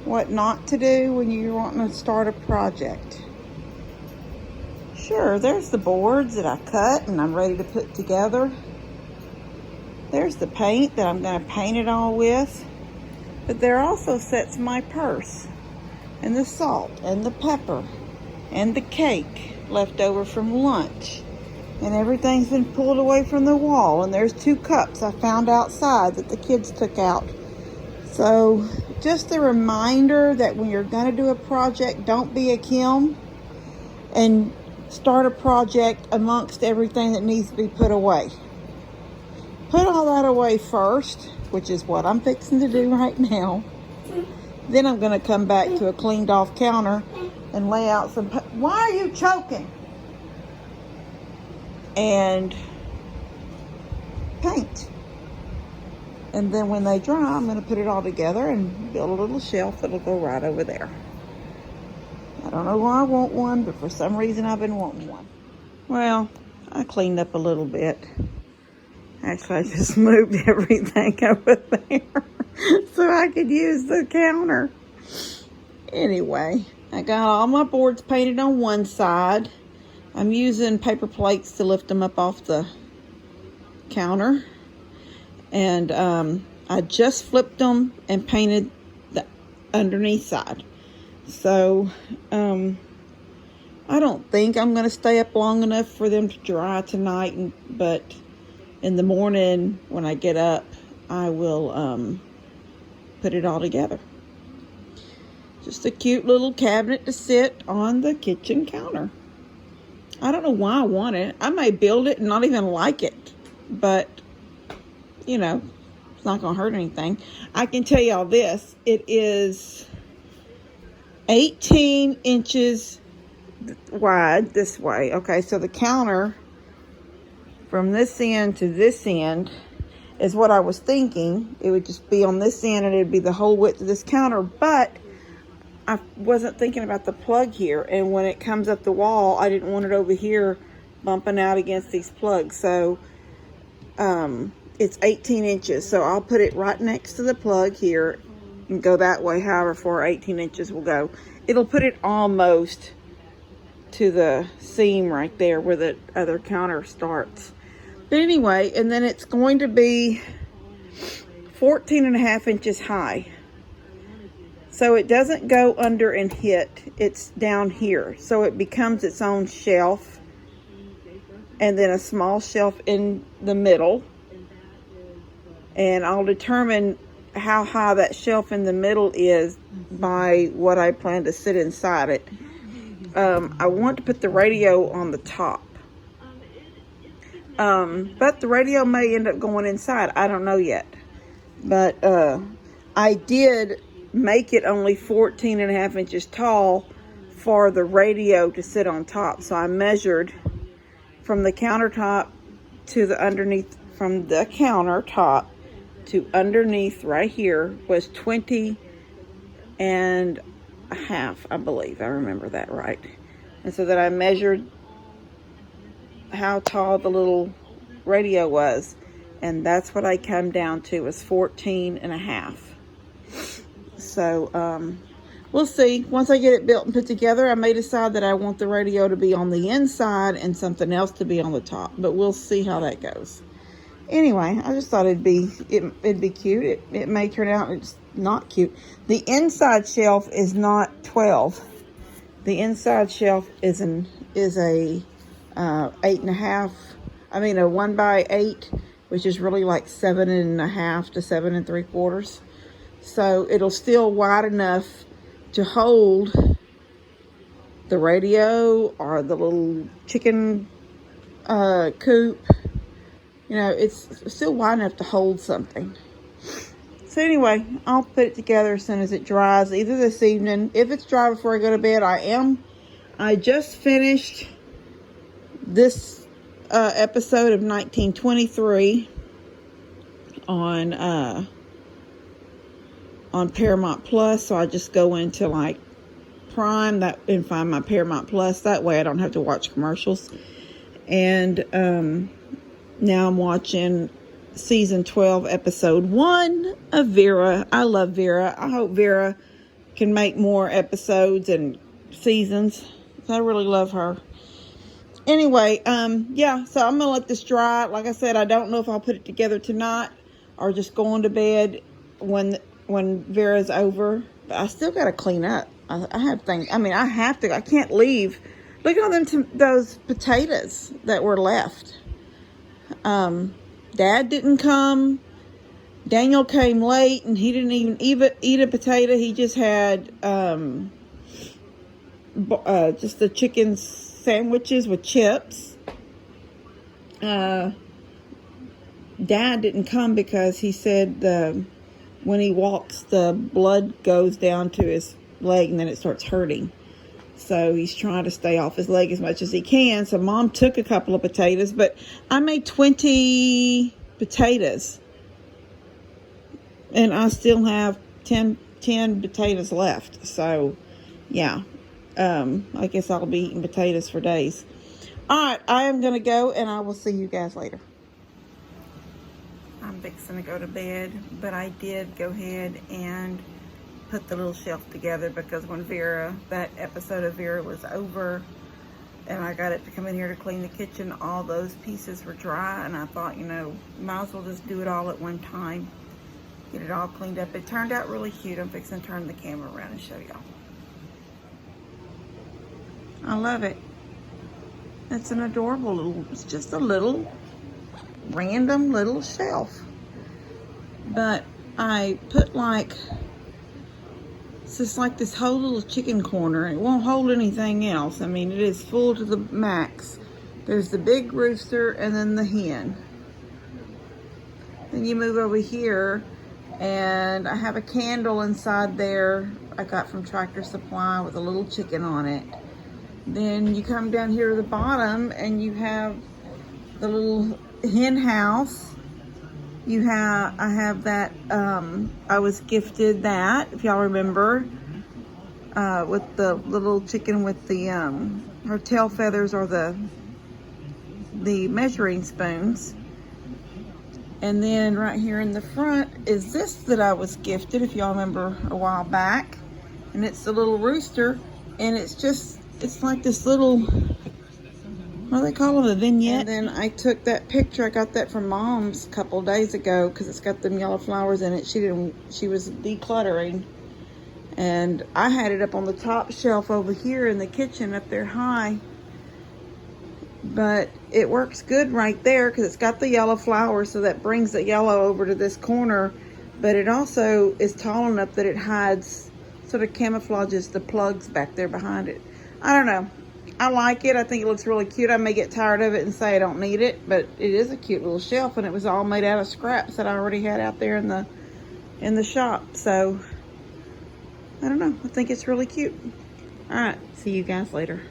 what not to do when you're wanting to start a project. Sure, there's the boards that I cut and I'm ready to put together. There's the paint that I'm going to paint it all with. But there also sits my purse and the salt and the pepper and the cake left over from lunch. And everything's been pulled away from the wall. And there's 2 cups I found outside that the kids took out. So just a reminder that when you're going to do a project, don't be a Kim and start a project amongst everything that needs to be put away. Put all that away first, which is what I'm fixing to do right now. Then I'm going to come back to a cleaned off counter and lay out some... Why are you choking? And paint. And then when they dry, I'm going to put it all together and build a little shelf that'll go right over there. I don't know why I want one, but for some reason I've been wanting one. Well, I cleaned up a little bit. Actually, I just moved everything over there so I could use the counter. Anyway, I got all my boards painted on one side. I'm using paper plates to lift them up off the counter. And I just flipped them and painted the underneath side. So, I don't think I'm going to stay up long enough for them to dry tonight. But in the morning when I get up, I will put it all together. Just a cute little cabinet to sit on the kitchen counter. I don't know why I want it. I may build it and not even like it. But, you know, it's not going to hurt anything. I can tell y'all this. It is 18 inches wide this way. Okay, so the counter from this end to this end is what I was thinking. It would just be on this end and it'd be the whole width of this counter. But I wasn't thinking about the plug here. And when it comes up the wall, I didn't want it over here bumping out against these plugs. So it's 18 inches. So I'll put it right next to the plug here and go that way. However far 18 inches will go. It'll put it almost to the seam right there where the other counter starts. But anyway, and then it's going to be 14.5 inches high. So it doesn't go under and hit. It's down here. So it becomes its own shelf. And then a small shelf in the middle. And I'll determine how high that shelf in the middle is by what I plan to sit inside it. I want to put the radio on the top. But the radio may end up going inside. I don't know yet. But I did make it only 14.5 inches tall for the radio to sit on top. So I measured from the countertop to the underneath, from the countertop to underneath right here was 20.5, I believe. I remember that right. And so that I measured how tall the little radio was. And that's what I come down to, was 14.5. So, we'll see. Once I get it built and put together, I may decide that I want the radio to be on the inside and something else to be on the top. But we'll see how that goes. Anyway, I just thought it'd be cute. It may turn out it's not cute. The inside shelf is not 12. The inside shelf is a 8.5. I mean a 1x8, which is really like 7.5 to 7 3/4. So it'll still wide enough to hold the radio or the little chicken coop. You know, it's still wide enough to hold something. So anyway, I'll put it together as soon as it dries, either this evening. If it's dry before I go to bed, I just finished this episode of 1923 on Paramount Plus. So I just go into like Prime that and find my Paramount Plus. That way I don't have to watch commercials. And now I'm watching season 12, episode 1 of Vera. I love Vera. I hope Vera can make more episodes and seasons. I really love her. Anyway, yeah, so I'm gonna let this dry. Like I said, I don't know if I'll put it together tonight or just go on to bed when Vera's over. But I still gotta clean up. I have things. I mean, I have to. I can't leave. Look at all those potatoes that were left. Dad didn't come. Daniel came late, and he didn't even eat a potato. He just had just the chicken sandwiches with chips. Dad didn't come because he said when he walks, the blood goes down to his leg, and then it starts hurting. So he's trying to stay off his leg as much as he can. So Mom took a couple of potatoes, but I made 20 potatoes. And I still have 10 potatoes left. So, yeah. I guess I'll be eating potatoes for days. Alright, I am going to go, and I will see you guys later. I'm fixing to go to bed, but I did go ahead and put the little shelf together because when that episode of Vera was over, and I got it to come in here to clean the kitchen, all those pieces were dry, and I thought, might as well just do it all at one time. Get it all cleaned up. It turned out really cute. I'm fixing to turn the camera around and show y'all. I love it. It's an adorable it's just a little random little shelf. But I put it's just like this whole little chicken corner. It won't hold anything else. I mean, it is full to the max. There's the big rooster and then the hen. Then you move over here, and I have a candle inside there I got from Tractor Supply with a little chicken on it. Then you come down here to the bottom and you have the little hen house. I have that, I was gifted that, if y'all remember, with the little chicken with the, her tail feathers or the measuring spoons. And then right here in the front is this that I was gifted, if y'all remember a while back. And it's the little rooster, and it's like this little, what do they call it, a vignette? And then I took that picture, I got that from Mom's a couple days ago because it's got them yellow flowers in it. She was decluttering. And I had it up on the top shelf over here in the kitchen up there high. But it works good right there because it's got the yellow flowers, so that brings the yellow over to this corner. But it also is tall enough that it hides, sort of camouflages the plugs back there behind it. I don't know. I like it. I think it looks really cute. I may get tired of it and say I don't need it, but it is a cute little shelf, and it was all made out of scraps that I already had out there in the shop. So I don't know. I think it's really cute. All right. See you guys later.